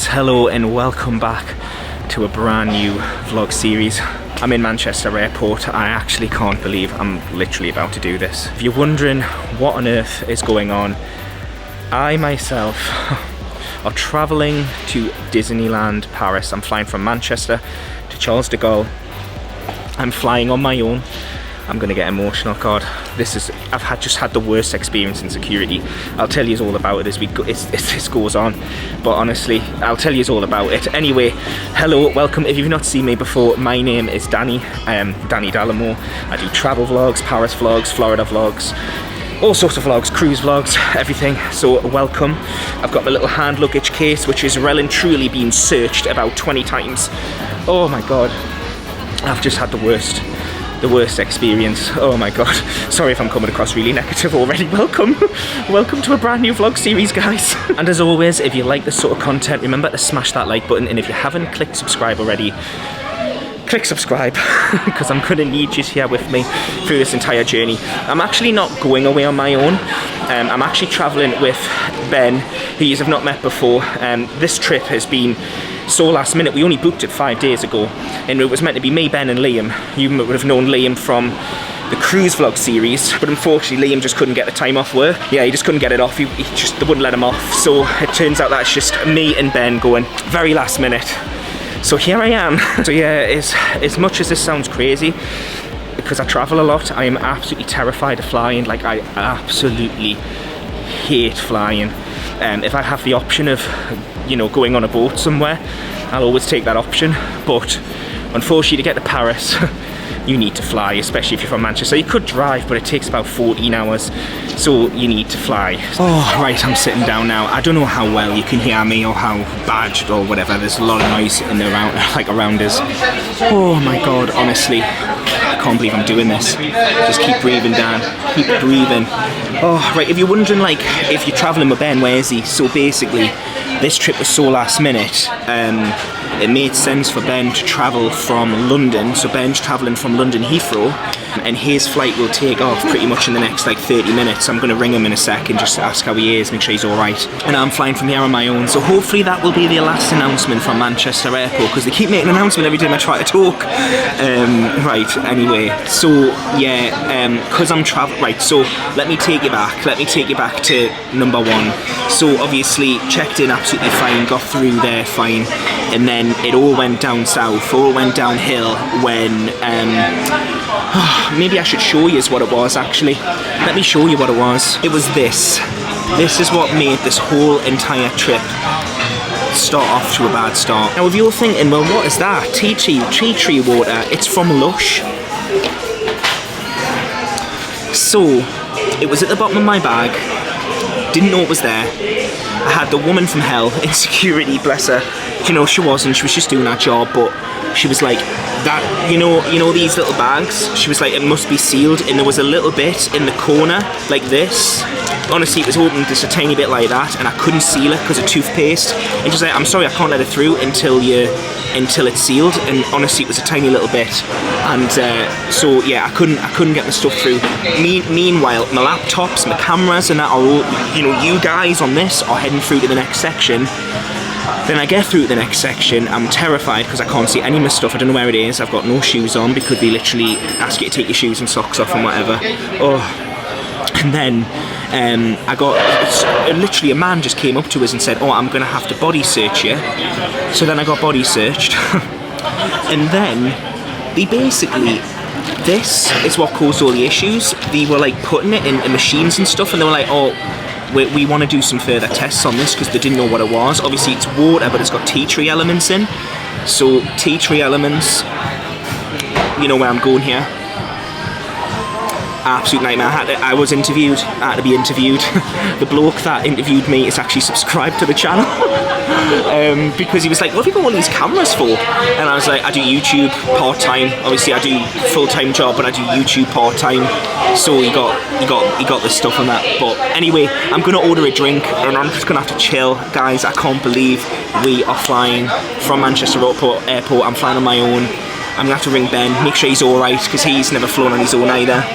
guys, hello and welcome back to a brand new vlog series. I'm in Manchester Airport. I actually can't believe I'm literally about to do this. If you're wondering what on earth is going on, I myself are traveling to Disneyland Paris. I'm flying from Manchester to Charles de Gaulle. I'm flying on my own. I'm gonna get emotional, God. I've just had the worst experience in security. I'll tell you all about it as this goes on. But honestly, I'll tell you all about it. Anyway, hello, welcome. If you've not seen me before, my name is Danny. Danny Dalimore. I do travel vlogs, Paris vlogs, Florida vlogs, all sorts of vlogs, cruise vlogs, everything. So welcome. I've got my little hand luggage case, which is well and truly been searched about 20 times. Oh my God. I've just had the worst experience. Oh my God. Sorry if I'm coming across really negative already. Welcome to a brand new vlog series, guys. And as always, if you like this sort of content, remember to smash that like button, and if you haven't clicked subscribe already, click subscribe, because I'm gonna need you here with me through this entire journey. I'm actually not going away on my own. I'm actually traveling with Ben, who you have not met before. This trip has been so last minute. We only booked it 5 days ago, and it was meant to be me, Ben and Liam. You would have known Liam from the cruise vlog series, but unfortunately Liam just couldn't get the time off work. Yeah, he just couldn't get it off. They wouldn't let him off. So it turns out that it's just me and Ben going very last minute. So here I am. So yeah, as much as this sounds crazy, because I travel a lot, I am absolutely terrified of flying. Like, I absolutely hate flying. If I have the option of, you know, going on a boat somewhere, I'll always take that option. But unfortunately, to get to Paris, you need to fly, especially if you're from Manchester. You could drive, but it takes about 14 hours, so you need to fly. Oh, right, I'm sitting down now. I don't know how well you can hear me or how bad or whatever. There's a lot of noise in the around us. Oh my God, honestly, I can't believe I'm doing this. Just keep breathing, Dan. Keep breathing. Oh, right, if you're wondering, like, if you're traveling with Ben, where is he? So basically, this trip was so last minute. It made sense for Ben to travel from London. So Ben's traveling from London Heathrow, and his flight will take off pretty much in the next like 30 minutes. I'm going to ring him in a second just to ask how he is, make sure he's alright. And I'm flying from here on my own. So hopefully that will be the last announcement from Manchester Airport, because they keep making an announcement every time I try to talk. Right, anyway, so yeah, because I'm traveling, right, so let me take you back to number one. So obviously checked in absolutely fine, got through there fine, and then it all went down south, all went downhill when, maybe I should show you what it was actually. Let me show you what it was. It was this. This is what made this whole entire trip start off to a bad start. Now if you're thinking, well, what is that? Tea tree water. It's from Lush. So, it was at the bottom of my bag. Didn't know it was there. I had the woman from hell in security, bless her. You know, she was just doing her job, but she was like, that, you know these little bags? She was like, it must be sealed, and there was a little bit in the corner, like this. Honestly, it was open just a tiny bit like that, and I couldn't seal it because of toothpaste. And she's like, I'm sorry, I can't let it through until it's sealed. And honestly, it was a tiny little bit. And so yeah, I couldn't get the stuff through. Meanwhile, my laptops, my cameras, and that are all, you know, you guys on this are heading through to the next section. Then I get through to the next section. I'm terrified because I can't see any of my stuff. I don't know where it is. I've got no shoes on because they literally ask you to take your shoes and socks off and whatever. Oh, and then I got literally a man just came up to us and said, "Oh, I'm gonna have to body search you." So then I got body searched, and then they basically, this is what caused all the issues. They were like putting it in machines and stuff, and they were like, "Oh, we want to do some further tests on this," because they didn't know what it was. Obviously it's water, but it's got tea tree elements in. So tea tree elements, you know where I'm going here. Absolute nightmare. I was interviewed. I had to be interviewed. The bloke that interviewed me is actually subscribed to the channel. Because he was like, what have you got all these cameras for? And I was like, I do YouTube part-time. Obviously I do full-time job, but I do YouTube part-time. So he got this stuff on that. But anyway, I'm gonna order a drink and I'm just gonna have to chill. Guys, I can't believe we are flying from Manchester Airport. I'm flying on my own. I'm gonna have to ring Ben, make sure he's alright, because he's never flown on his own either.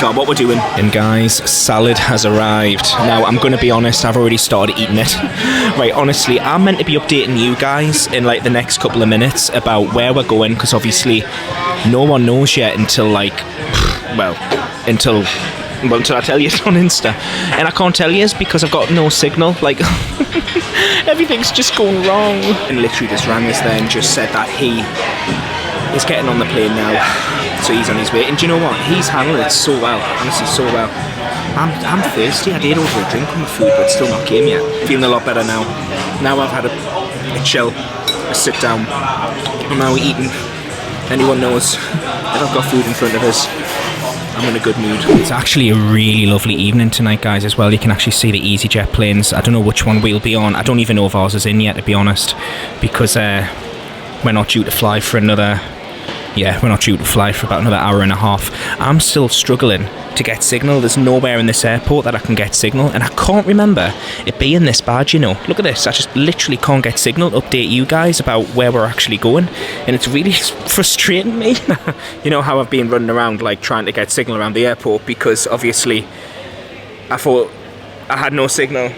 God, what we're doing. And guys, salad has arrived. Now, I'm going to be honest, I've already started eating it. Right, honestly, I'm meant to be updating you guys in like the next couple of minutes about where we're going, because obviously no one knows yet until like, until I tell you it on Insta. And I can't tell you it's because I've got no signal. Like, everything's just going wrong. And literally just rang us there and just said that he is getting on the plane now. So he's on his way. And do you know what? He's handled it so well. Honestly, so well. I'm thirsty. I did order a drink on the food, but it's still not came yet. Feeling a lot better now. Now I've had a chill, a sit down. I'm now eating. Anyone knows if I've got food in front of us, I'm in a good mood. It's actually a really lovely evening tonight, guys, as well. You can actually see the EasyJet planes. I don't know which one we'll be on. I don't even know if ours is in yet, to be honest, because we're not due to fly for another... Yeah, we're not due to fly for about another hour and a half. I'm still struggling to get signal. There's nowhere in this airport that I can get signal, and I can't remember it being this bad, you know. Look at this. I just literally can't get signal to update you guys about where we're actually going, and it's really frustrating me. You know how I've been running around like trying to get signal around the airport because obviously I thought I had no signal.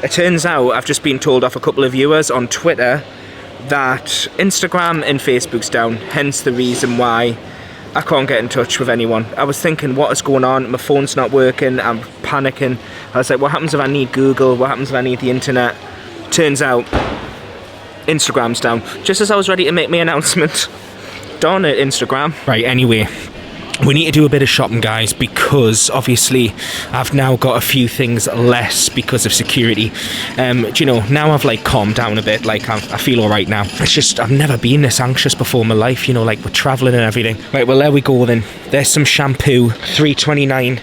It turns out I've just been told off a couple of viewers on Twitter that Instagram and Facebook's down, hence the reason why I can't get in touch with anyone. I was thinking, what is going on? My phone's not working, I'm panicking. I was like, what happens if I need Google? What happens if I need the internet? Turns out, Instagram's down. Just as I was ready to make my announcement. Darn it, Instagram. Right, anyway. We need to do a bit of shopping, guys, because obviously I've now got a few things less because of security. Do you know, now I've like calmed down a bit, like I feel all right now. It's just, I've never been this anxious before in my life, you know, like we're traveling and everything. Right, well, there we go then. There's some shampoo, $3.29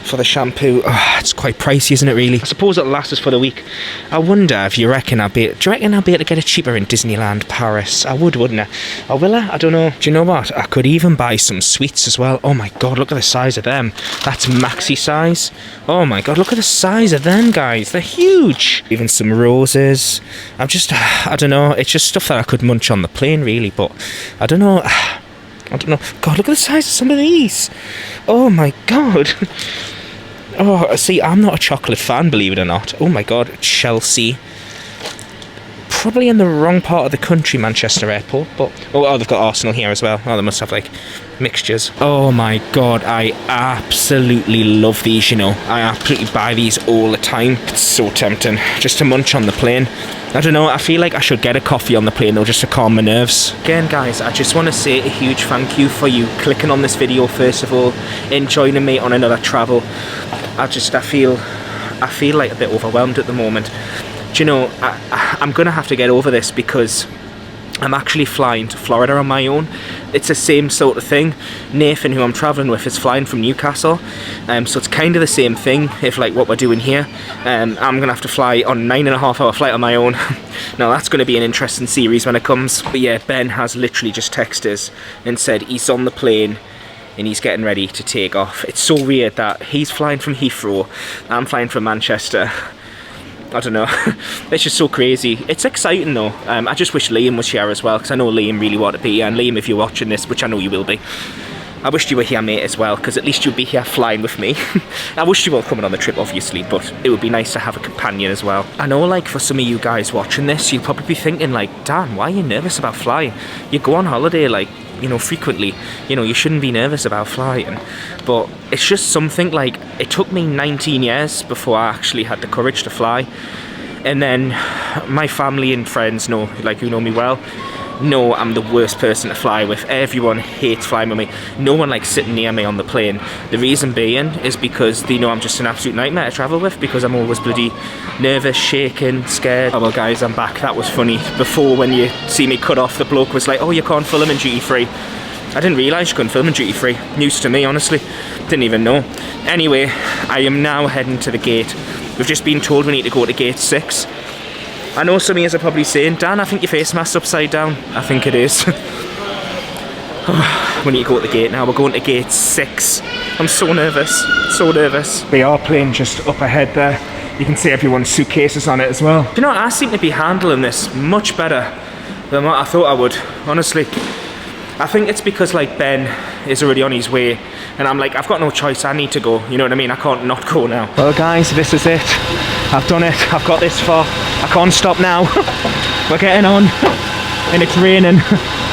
for the shampoo. Oh, it's quite pricey, isn't it, really? I suppose it'll last us for the week. I wonder if do you reckon I'll be able to get it cheaper in Disneyland Paris? I would, wouldn't I? Or will I? I don't know. Do you know what? I could even buy some sweets as well. Oh my god, look at the size of them. That's maxi size. Oh my god, look at the size of them, guys. They're huge. Even some roses. I don't know. It's just stuff that I could munch on the plane, really, but I don't know. God, look at the size of some of these. Oh my god. Oh, see, I'm not a chocolate fan, believe it or not. Oh my god, Chelsea. Probably in the wrong part of the country, Manchester Airport, but... Oh, they've got Arsenal here as well. Oh, they must have, like, mixtures. Oh my god, I absolutely love these, you know. I absolutely buy these all the time. It's so tempting, just to munch on the plane. I don't know, I feel like I should get a coffee on the plane though, just to calm my nerves. Again, guys, I just want to say a huge thank you for you clicking on this video, first of all, and joining me on another travel. I feel like a bit overwhelmed at the moment. Do you know, I'm going to have to get over this because I'm actually flying to Florida on my own. It's the same sort of thing. Nathan, who I'm travelling with, is flying from Newcastle. So it's kind of the same thing, if like what we're doing here. I'm going to have to fly on a 9.5-hour flight on my own. Now that's going to be an interesting series when it comes. But yeah, Ben has literally just texted us and said he's on the plane and he's getting ready to take off. It's so weird that he's flying from Heathrow, I'm flying from Manchester. I don't know. It's just so crazy. It's exciting though. I just wish Liam was here as well, because I know Liam really wanted to be here. And Liam, if you're watching this, which I know you will be, I wished you were here, mate, as well, because at least you'd be here flying with me. I wish you were coming on the trip, obviously, but it would be nice to have a companion as well. I know, like, for some of you guys watching this, you'll probably be thinking, like, Dan, why are you nervous about flying? You go on holiday, like, you know, frequently. You know, you shouldn't be nervous about flying. But it's just something, like, it took me 19 years before I actually had the courage to fly. And then my family and friends know, like, who know me well, know I'm the worst person to fly with. Everyone hates flying with me. No one likes sitting near me on the plane. The reason being is because they know I'm just an absolute nightmare to travel with, because I'm always bloody nervous, shaking, scared. Oh well, guys, I'm back. That was funny. Before, when you see me cut off, the bloke was like, oh, you can't film in duty free. I didn't realise you couldn't film in duty free. News to me, honestly. Didn't even know. Anyway, I am now heading to the gate. We've just been told we need to go to gate 6. I know some of you are probably saying, Dan, I think your face mask's upside down. I think it is. We need to go to the gate now. We're going to gate 6. I'm so nervous. So nervous. The airplane just up ahead there. You can see everyone's suitcases on it as well. You know what? I seem to be handling this much better than what I thought I would, honestly. I think it's because, like, Ben is already on his way, and I'm like, I've got no choice, I need to go, you know what I mean? I can't not go now. Well guys, this is it. I've done it, I've got this far. I can't stop now. We're getting on, and it's raining.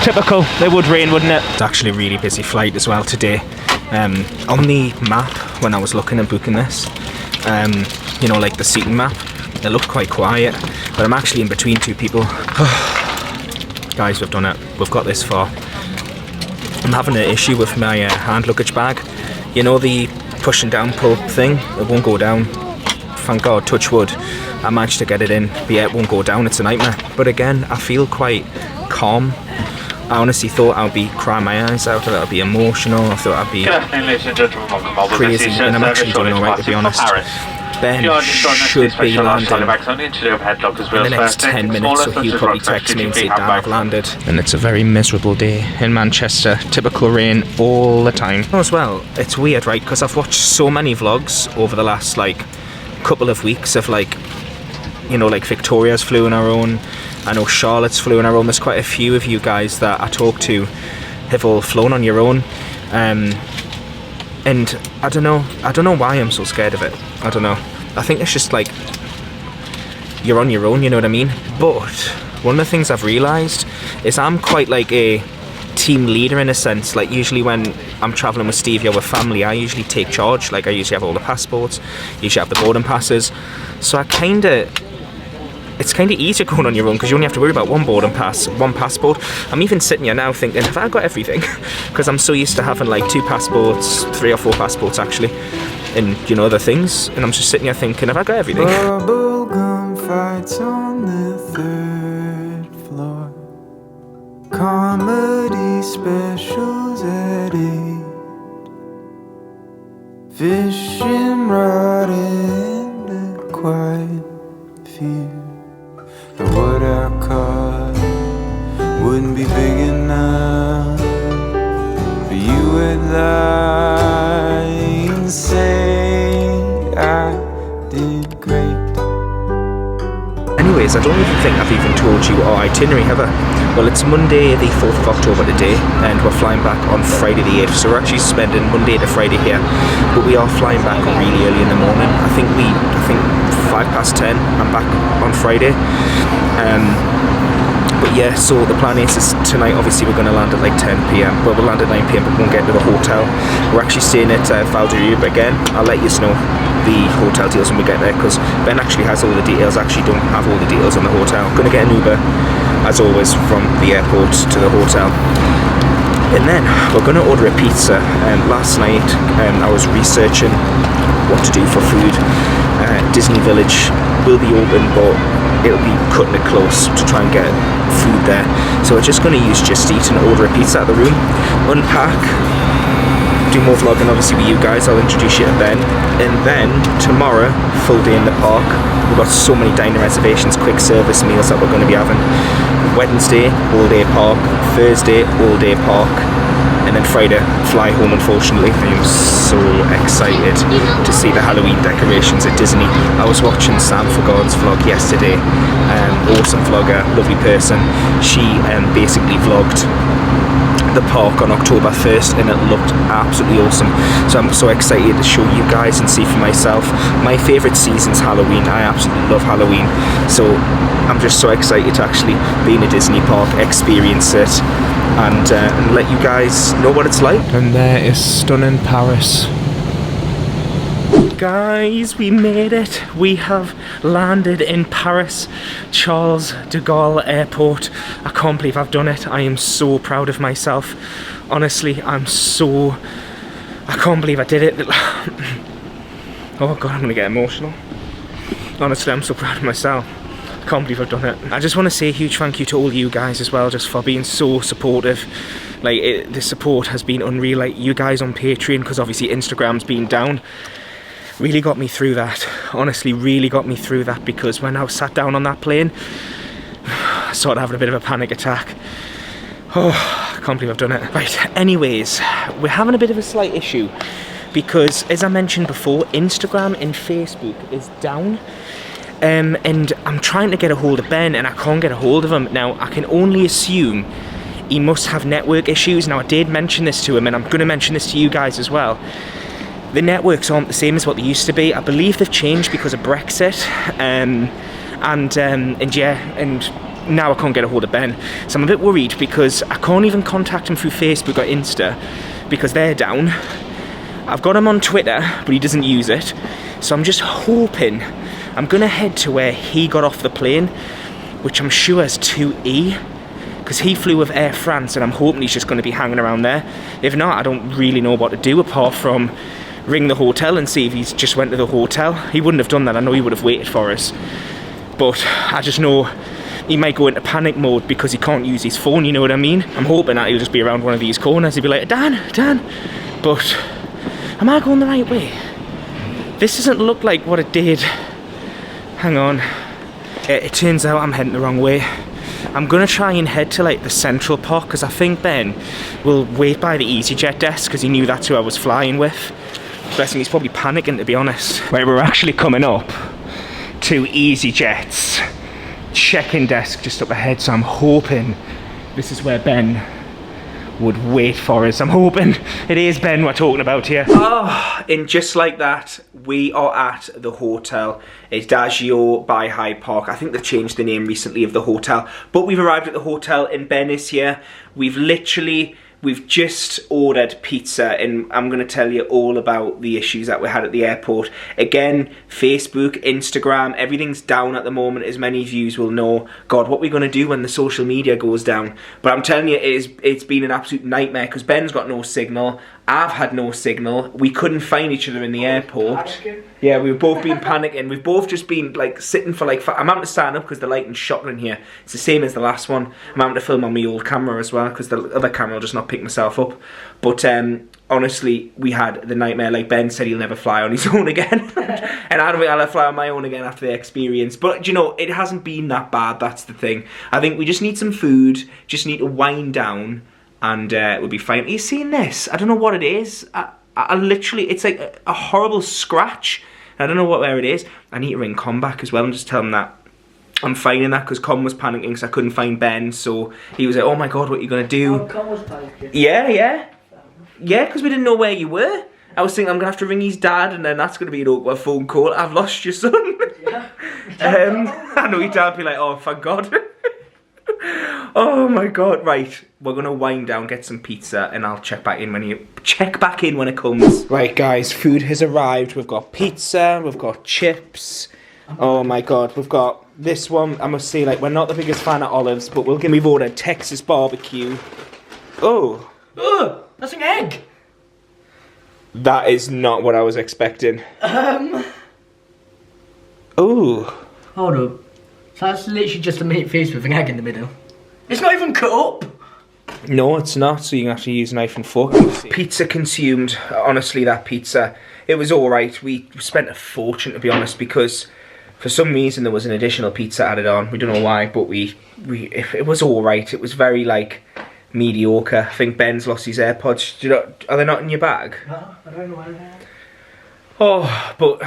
Typical, it would rain, wouldn't it? It's actually a really busy flight as well today. On the map, when I was looking and booking this, you know, like the seating map, it looked quite quiet, but I'm actually in between two people. Guys, we've done it. We've got this far. I'm having an issue with my hand luggage bag. You know, the push and down pull thing? It won't go down. Thank God, touch wood, I managed to get it in, but yeah, it won't go down. It's a nightmare. But again, I feel quite calm. I honestly thought I'd be crying my eyes out, I thought I'd be emotional, I thought I'd be crazy, and I'm actually doing alright, to be honest. Ben should be landing in the next 10 minutes, so he'll probably text me and say, Dan, I've landed. And it's a very miserable day in Manchester. Typical rain all the time. As well, it's weird, right, because I've watched so many vlogs over the last, like, couple of weeks of, like, you know, like Victoria's flew on her own. I know Charlotte's flew on her own. There's quite a few of you guys that I talk to have all flown on your own. And I don't know why I'm so scared of it. I don't know. I think it's just like, you're on your own, you know what I mean? But one of the things I've realised is I'm quite like a team leader in a sense. Like usually when I'm travelling with Stevie or with family, I usually take charge. Like I usually have all the passports, usually have the boarding passes. So it's kind of easier going on your own because you only have to worry about one boarding pass, one passport. I'm even sitting here now thinking, have I got everything? Because I'm so used to having like 2 passports, 3 or 4 passports actually, and you know, other things. And I'm just sitting here thinking, have I got everything? Bubblegum fights on the 3rd floor. Comedy specials at 8. Fishing rod in the quiet field. The wood I caught wouldn't be big enough for you and I, and say I did great. Anyways, I don't even think I've even told you our itinerary, have I? Well, it's Monday the 4th of October today, and we're flying back on Friday the 8th, so we're actually spending Monday to Friday here, but we are flying back really early in the morning. I think 10:05, I'm back on Friday. But yeah, so the plan is tonight obviously we're going to land at like 10 PM, well we'll land at 9 PM, but we won't get to the hotel. We're actually staying at Val d'Europe again. I'll let you know the hotel deals when we get there, because Ben actually has all the details. I actually don't have all the details on the hotel. I'm going to get an Uber as always from the airport to the hotel, and then we're going to order a pizza. Last night I was researching what to do for food. Disney Village will be open, but it'll be cutting it close to try and get food there. So we're just going to use Just Eat and order a pizza at the room, unpack, do more vlogging obviously with you guys. I'll introduce you to Ben, and then tomorrow full day in the park. We've got so many dining reservations, quick service meals that we're going to be having. Wednesday all day park, Thursday all day park, and then Friday fly home. Unfortunately, I am so excited to see the Halloween decorations at Disney. I was watching Sam Forgard's vlog yesterday, awesome vlogger, lovely person. She basically vlogged the park on October 1st, and it looked absolutely awesome. So I'm so excited to show you guys and see for myself. My favourite season's Halloween. I absolutely love Halloween, so I'm just so excited to actually be in a Disney park, experience it, and let you guys know what it's like. And there is stunning Paris. Guys, we made it. We have landed in Paris, Charles de Gaulle Airport. I can't believe I've done it. I am so proud of myself. Honestly, I can't believe I did it. Oh God, I'm gonna get emotional. Honestly, I'm so proud of myself. I can't believe I've done it. I just want to say a huge thank you to all you guys as well, just for being so supportive. Like, the support has been unreal. Like, you guys on Patreon, because obviously Instagram's been down, really got me through that. Honestly, really got me through that, because when I was sat down on that plane, I started having a bit of a panic attack. Oh, I can't believe I've done it. Right, anyways, we're having a bit of a slight issue, because as I mentioned before, Instagram and Facebook is down. And I'm trying to get a hold of Ben, and I can't get a hold of him. Now, I can only assume he must have network issues. Now I did mention this to him, and I'm going to mention this to you guys as well. The networks aren't the same as what they used to be. I believe they've changed because of Brexit, and now I can't get a hold of Ben. So I'm a bit worried because I can't even contact him through Facebook or Insta because they're down. I've got him on Twitter, but he doesn't use it. So I'm just hoping I'm gonna head to where he got off the plane, which I'm sure is 2E, because he flew with Air France, and I'm hoping he's just gonna be hanging around there. If not, I don't really know what to do apart from ring the hotel and see if he's just went to the hotel. He wouldn't have done that. I know he would have waited for us. But I just know he might go into panic mode because he can't use his phone, you know what I mean? I'm hoping that he'll just be around one of these corners. He'll be like, Dan. But am I going the right way? This doesn't look like what it did. Hang on. It turns out I'm heading the wrong way. I'm gonna try and head to like the Central Park because I think Ben will wait by the EasyJet desk because he knew that's who I was flying with. Bless him, he's probably panicking, to be honest. Right, we're actually coming up to EasyJet's check-in desk just up ahead, so I'm hoping this is where Ben would wait for us. I'm hoping it is Ben we're talking about here. Oh, and just like that, we are at the hotel. It's Adagio by Hyde Park. I think they've changed the name recently of the hotel, but we've arrived at the hotel and Ben is here. We've just ordered pizza, and I'm going to tell you all about the issues that we had at the airport. Again, Facebook, Instagram, everything's down at the moment, as many of you will know. God, what are we going to do when the social media goes down? But I'm telling you, it's been an absolute nightmare because Ben's got no signal. I've had no signal. We couldn't find each other in the airport. Yeah, we've both been panicking. We've both just been like sitting for like I'm having to stand up because the lighting's shocking in here. It's the same as the last one. I'm having to film on my old camera as well because the other camera will just not pick myself up. But honestly, we had the nightmare. Like Ben said, he'll never fly on his own again. And I don't think I'll ever fly on my own again after the experience. But you know, it hasn't been that bad. That's the thing. I think we just need some food. Just need to wind down. And we'll be fine. Are you seeing this? I don't know what it is. I literally, it's like a horrible scratch. I don't know where it is. I need to ring Con back as well and just tell him that I'm finding that because Con was panicking because I couldn't find Ben. So he was like, oh my God, what are you going to do? Oh, Con was panicking. Yeah, because we didn't know where you were. I was thinking I'm going to have to ring his dad and then that's going to be an awkward phone call. I've lost your son. Yeah. I know your dad would be like, oh, thank God. Oh my God, right. We're gonna wind down, get some pizza, and I'll check back in when it comes. Right guys, food has arrived. We've got pizza, we've got chips. Oh my God, we've got this one. I must say, like, we're not the biggest fan of olives, but we've ordered Texas barbecue. Oh. Ugh, that's an egg. That is not what I was expecting. Oh. Hold up. So that's literally just a meat feast with an egg in the middle. It's not even cut up. No, it's not, so you can actually use a knife and fork. Pizza consumed. Honestly, that pizza, it was alright. We spent a fortune, to be honest, because for some reason there was an additional pizza added on. We don't know why, but it was alright. It was very, like, mediocre. I think Ben's lost his AirPods. Are they not in your bag? No, I don't know where they are. Oh, but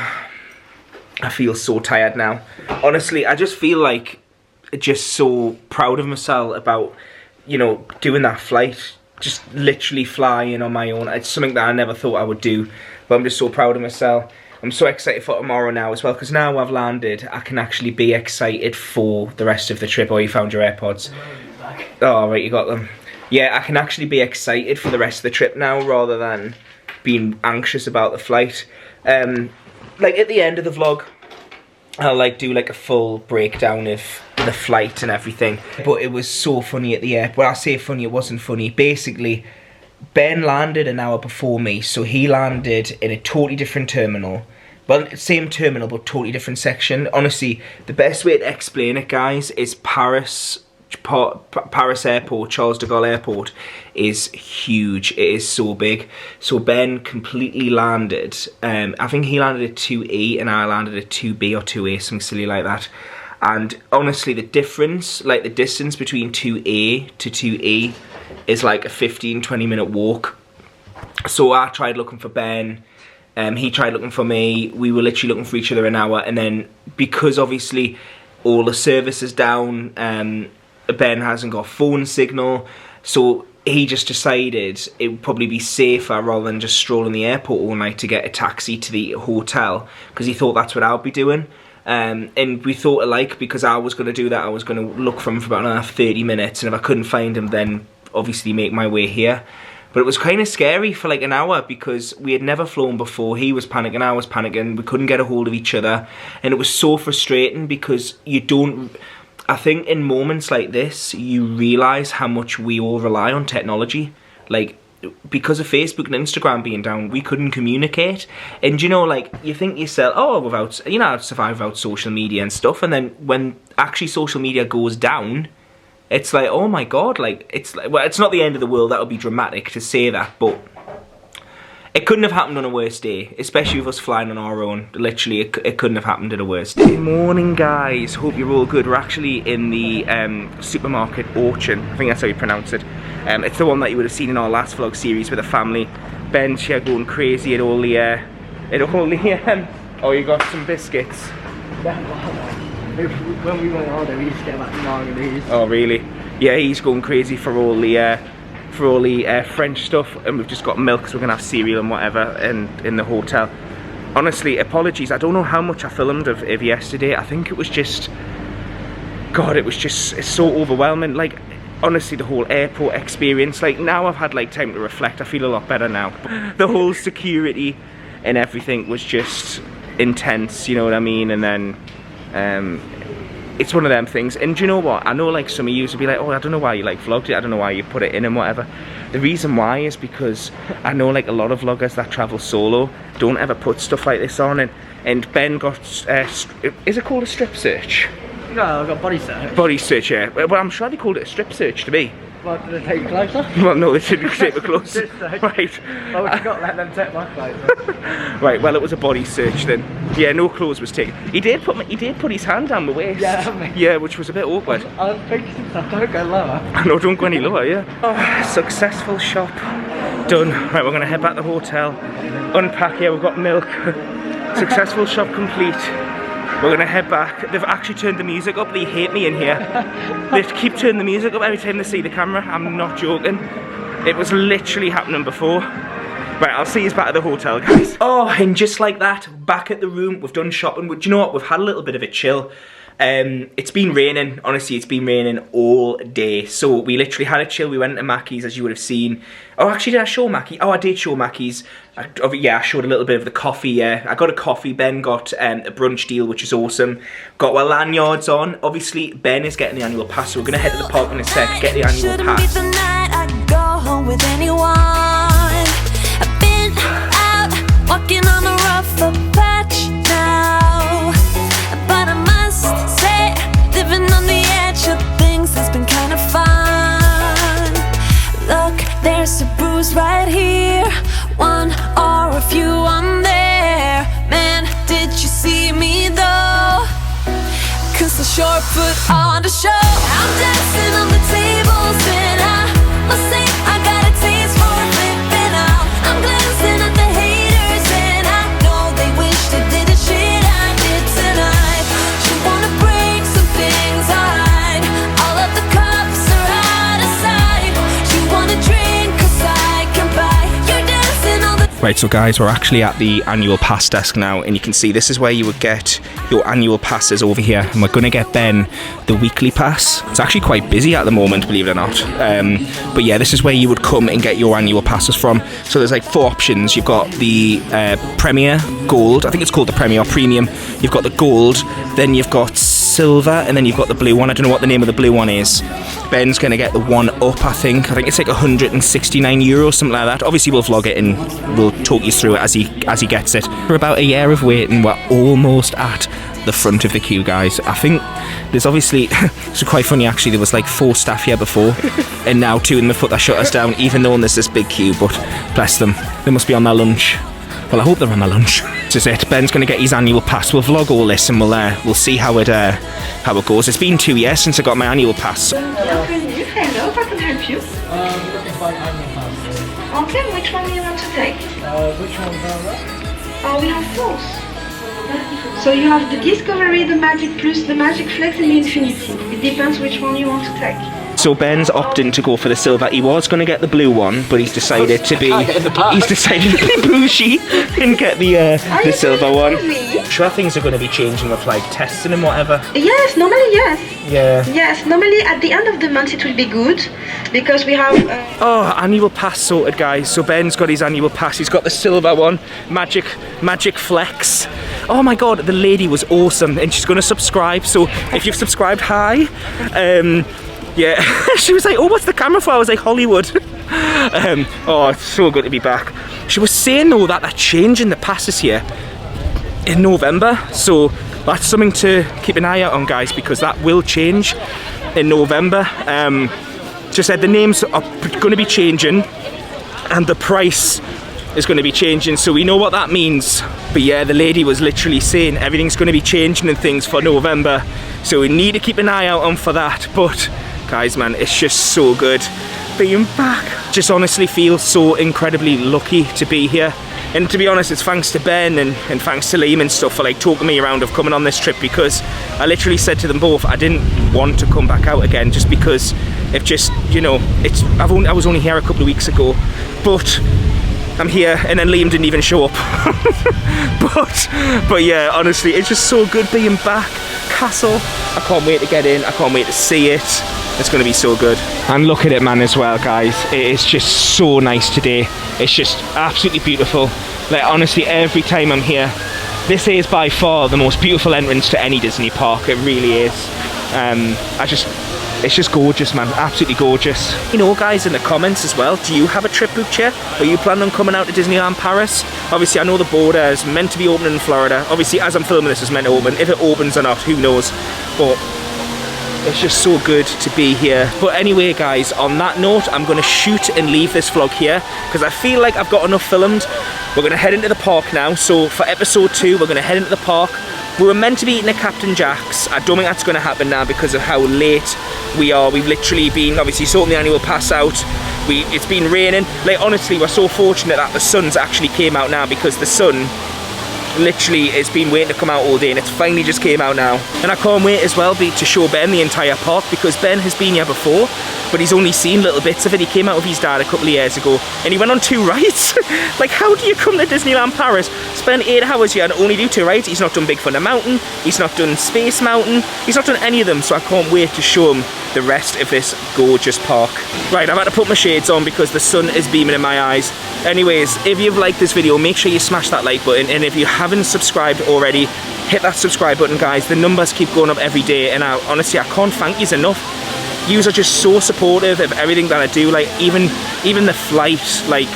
I feel so tired now. Honestly, I just feel like just so proud of myself about, you know, doing that flight. Just literally flying on my own. It's something that I never thought I would do. But I'm just so proud of myself. I'm so excited for tomorrow now as well. Because now I've landed, I can actually be excited for the rest of the trip. Oh, you found your AirPods. Oh, right, you got them. Yeah, I can actually be excited for the rest of the trip now rather than being anxious about the flight. Like at the end of the vlog, I'll like do like a full breakdown of the flight and everything. But it was so funny at the airport. Well, I say funny, it wasn't funny. Basically, Ben landed an hour before me, so he landed in a totally different terminal. Well, same terminal, but totally different section. Honestly, the best way to explain it, guys, is Paris Airport, Charles de Gaulle Airport, is huge. It is so big. So Ben completely landed. I think he landed at 2E and I landed at 2B or 2A, something silly like that. And honestly, the difference, like the distance between 2A to 2E is like a 15-20 minute walk. So I tried looking for Ben. He tried looking for me. We were literally looking for each other an hour. And then because obviously all the service is down, Ben hasn't got phone signal, so he just decided it would probably be safer rather than just strolling the airport all night to get a taxi to the hotel, because he thought that's what I'll be doing. And we thought alike, because I was going to do that. I was going to look for him for about another 30 minutes, and if I couldn't find him, then obviously make my way here. But it was kind of scary for like an hour, because we had never flown before. He was panicking, I was panicking, we couldn't get a hold of each other, and it was so frustrating, because you don't... I think in moments like this, you realise how much we all rely on technology. Like, because of Facebook and Instagram being down, we couldn't communicate. And you know, like, you think to yourself, oh, without, you know, I'd survive without social media and stuff. And then when actually social media goes down, it's like, oh my God, like, it's like, well, it's not the end of the world. That would be dramatic to say that, but it couldn't have happened on a worse day, especially with us flying on our own. Literally, it couldn't have happened on a worse day. Good morning, guys. Hope you're all good. We're actually in the supermarket Auchan. I think that's how you pronounce it. It's the one that you would have seen in our last vlog series with the family. Ben's here going crazy at all the... oh, you got some biscuits. When we went on there, we used to get like margaritas. Oh, really? Yeah, he's going crazy for all the... French stuff, and we've just got milk, so we're gonna have cereal and whatever in the hotel. Honestly, apologies, I don't know how much I filmed of yesterday. I think it was just, God, it's so overwhelming. Like, honestly, the whole airport experience, like, now I've had like time to reflect, I feel a lot better now. The whole security and everything was just intense, you know what I mean? And then it's one of them things. And do you know what? I know like some of you will be like, oh, I don't know why you like vlogged it, I don't know why you put it in and whatever. The reason why is because I know like a lot of vloggers that travel solo don't ever put stuff like this on, and Ben got, is it called a strip search? No, I got body search. Body search, yeah. Well, I'm sure they called it a strip search to me. What, did they take you closer? Well, no, they didn't take me close. Right. Well, we forgot to let them take my clothes. Right, well, it was a body search then. Yeah, no clothes was taken. He did put his hand down my waist. Yeah, yeah, which was a bit awkward. I'm thinking stuff, don't go lower. I know, don't go any lower, yeah. Oh, successful shop done. Right, we're gonna head back to the hotel, unpack here, we've got milk. Successful shop complete. We're gonna head back. They've actually turned the music up. They hate me in here. They keep turning the music up every time they see the camera. I'm not joking. It was literally happening before. Right, I'll see you back at the hotel, guys. Oh, and just like that, back at the room. We've done shopping. But do you know what? We've had a little bit of a chill. It's been raining. Honestly, it's been raining all day. So we literally had a chill. We went to Mackey's, as you would have seen. Oh, actually, did I show Mackey? Oh, I did show Mackey's. Yeah, I showed a little bit of the coffee, yeah. I got a coffee. Ben got a brunch deal, which is awesome. Got our lanyards on. Obviously, Ben is getting the annual pass, so we're going to head to the park in a sec, get the annual pass. The night I can go home with anyone. I've been out, walking on the rougher patch now. But I must say, living on the edge of things has been kind of fun. Look, there's a bruise right here, one or a few on there. Man, did you see me though? Cause I sure put on the show. I'm dancing on the tables and I must say I got a taste for flipping out. I'm glancing at the haters and I know they wish they did the shit I did tonight. You wanna break some things I hide. All of the cups are out of sight. You wanna drink cause I can buy. You're dancing on the... Right, so guys, we're actually at the annual pass desk now, and you can see this is where you would get your annual passes over here, and we're going to get Ben the weekly pass. It's actually quite busy at the moment, believe it or not, but yeah, this is where you would come and get your annual passes from. So there's like 4 options. You've got the Premier Gold, I think it's called the Premier Premium. You've got the Gold, then you've got Silver, and then you've got the blue one. I don't know what the name of the blue one is. Ben's going to get the one up, I think it's like €169, something like that. Obviously we'll vlog it and we'll talk you through it as he gets it. For about a year of waiting, we're almost at the front of the queue, guys. I think there's obviously it's quite funny actually, there was like 4 staff here before and now 2 of them have put their shutters down, even though there's this big queue, but bless them, they must be on their lunch. Well, I hope they're on their lunch. This is it. Ben's going to get his annual pass. We'll vlog all this and we'll see how it goes. It's been 2 years since I got my annual pass. Hello, if I can help you. Looking for an annual pass. Okay, which one do you want to take? Which one's on that? We have 4. So you have the Discovery, the Magic Plus, the Magic Flex and the Infinity. It depends which one you want to take. So Ben's opting to go for the silver. He was going to get the blue one, but he's decided to be bougie and get the silver one. Sure, things are going to be changing with like testing and whatever. Yes, normally yes. Yeah. Yes, normally at the end of the month it will be good because we have. Oh, annual pass sorted, guys. So Ben's got his annual pass. He's got the silver one, Magic Flex. Oh my God, the lady was awesome, and she's going to subscribe. So if you've subscribed, hi. Yeah, she was like, oh, what's the camera for? I was like, Hollywood. Oh, it's so good to be back. She was saying though that they're changing the passes here in November, so that's something to keep an eye out on, guys, because that will change in November. She said the names are going to be changing and the price is going to be changing, so we know what that means. But yeah, the lady was literally saying everything's going to be changing and things for November, so we need to keep an eye out on for that. But guys, man, it's just so good being back. Just honestly feel so incredibly lucky to be here. And to be honest, it's thanks to Ben and thanks to Liam and stuff for like talking me around of coming on this trip, because I literally said to them both I didn't want to come back out again, just because it just, you know, I was only here a couple of weeks ago, but I'm here, and then Liam didn't even show up. but yeah, honestly, it's just so good being back. Castle, I can't wait to get in, I can't wait to see it. It's going to be so good. And look at it, man, as well, guys. It is just so nice today. It's just absolutely beautiful. Like, honestly, every time I'm here, this is by far the most beautiful entrance to any Disney park. It really is. It's just gorgeous, man. Absolutely gorgeous. You know, guys, in the comments as well, do you have a trip booked yet? Are you planning on coming out to Disneyland Paris? Obviously, I know the border is meant to be opening in Florida. Obviously, as I'm filming this, it's meant to open. If it opens or not, who knows? But it's just so good to be here. But anyway, guys, on that note, I'm going to shoot and leave this vlog here because I feel like I've got enough filmed. We're going to head into the park now. So for episode 2, we're going to head into the park. We were meant to be eating at Captain Jack's. I don't think that's going to happen now because of how late we are. We've literally been, obviously, sorting the annual pass out. It's been raining. Like, honestly, we're so fortunate that the sun's actually came out now, because the sun literally it's been waiting to come out all day, and it's finally just came out now. And I can't wait as well to show Ben the entire park, because Ben has been here before but he's only seen little bits of it. He came out with his dad a couple of years ago and he went on 2 rides. Like, how do you come to Disneyland Paris, spend 8 hours here and only do 2 rides? He's not done Big Thunder Mountain, he's not done Space Mountain, he's not done any of them, so I can't wait to show him the rest of this gorgeous park. Right, I've had to put my shades on because the sun is beaming in my eyes. Anyways, if you've liked this video, make sure you smash that like button, and if you haven't subscribed already, hit that subscribe button, guys. The numbers keep going up every day, and honestly, I can't thank yous enough. Yous are just so supportive of everything that I do, like even the flight, like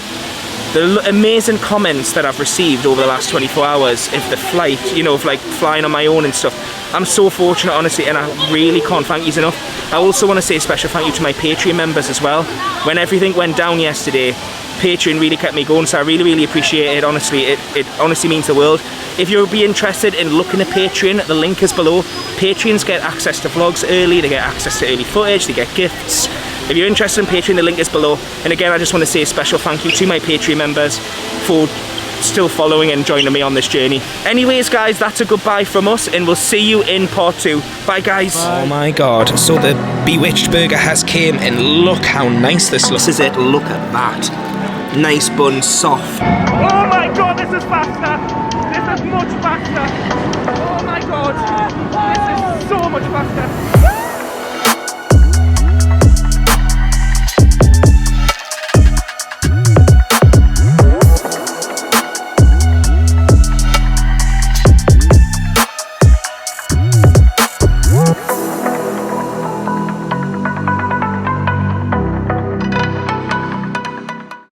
the amazing comments that I've received over the last 24 hours of the flight, you know, of like flying on my own and stuff. I'm so fortunate, honestly, and I really can't thank yous enough. I also want to say a special thank you to my Patreon members as well. When everything went down yesterday, Patreon really kept me going, so I really appreciate it. Honestly, it honestly means the world. If you'll be interested in looking at Patreon, the link is below. Patreons get access to vlogs early, they get access to early footage, they get gifts. If you're interested in Patreon, the link is below. And again, I just want to say a special thank you to my Patreon members for still following and joining me on this journey. Anyways, guys, that's a goodbye from us, and we'll see you in part 2. Bye, guys. Bye. Oh my god, so the Bewitched burger has came, and look how nice this looks. This is it, look at that. Nice bun, soft. Oh my god, this is faster. This is much faster. Oh my god, this is so much faster.